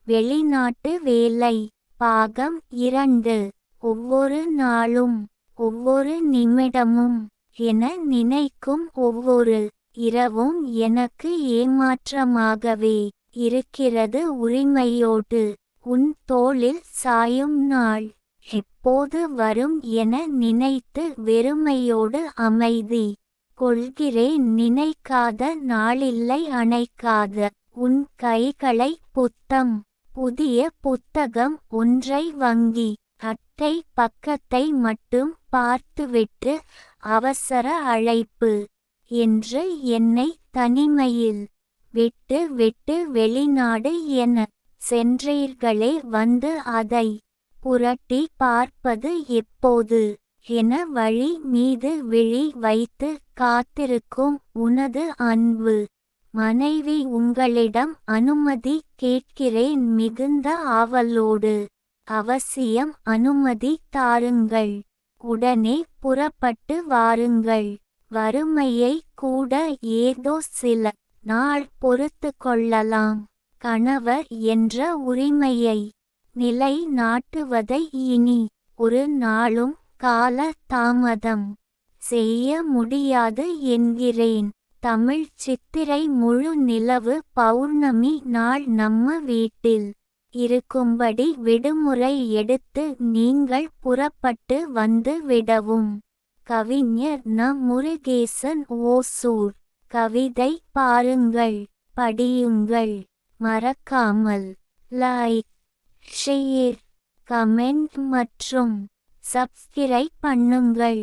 வெளிநாட்டு வேலை. பாகம் 2. ஒவ்வொரு நாளும் ஒவ்வொரு நிமிடமும் என நினைக்கும் ஒவ்வொரு இரவும் எனக்கு ஏமாற்றமாகவே இருக்கிறது. உரிமையோடு உன் தோளில் சாயும் நாள் எப்போது வரும் என நினைத்து வெறுமையோடு அமைதி கொள்கிறேன். நினைக்காத நாளில்லை, அணைக்காத உன் கைகளை. புத்தம் புதிய புத்தகம் ஒன்றை வங்கி அட்டை பக்கத்தை மட்டும் பார்த்துவிட்டு அவசர அழைப்பு என்று என்னை தனிமையில் விட்டு விட்டு வெளிநாடு என சென்றீர்களே, வந்து அதை புரட்டி பார்ப்பது எப்போது என வழி மீது விழி வைத்து காத்திருக்கும் உனது அன்பு மனைவி. உங்களிடம் அனுமதி கேட்கிறேன் மிகுந்த ஆவலோடு. அவசியம் அனுமதி தாருங்கள். உடனே புறப்பட்டு வாருங்கள். வறுமையை கூட ஏதோ சில நாள் பொறுத்து கொள்ளலாம். கணவர் என்ற உரிமையை நிலை நாட்டுவதை இனி ஒரு நாளும் கால தாமதம் செய்ய முடியாது என்கிறேன். தமிழ் சித்திரை. முழு நிலவு பௌர்ணமி நாள் நம்ம வீட்டில் இருக்கும்படி விடுமுறை எடுத்து நீங்கள் புறப்பட்டு வந்து விடவும். கவிஞர் ந. முருகேசன், ஓசூர். கவிதை பாருங்கள், படியுங்கள். மறக்காமல் லைக், ஷேர், கமெண்ட் மற்றும் சப்ஸ்கிரைப் பண்ணுங்கள்.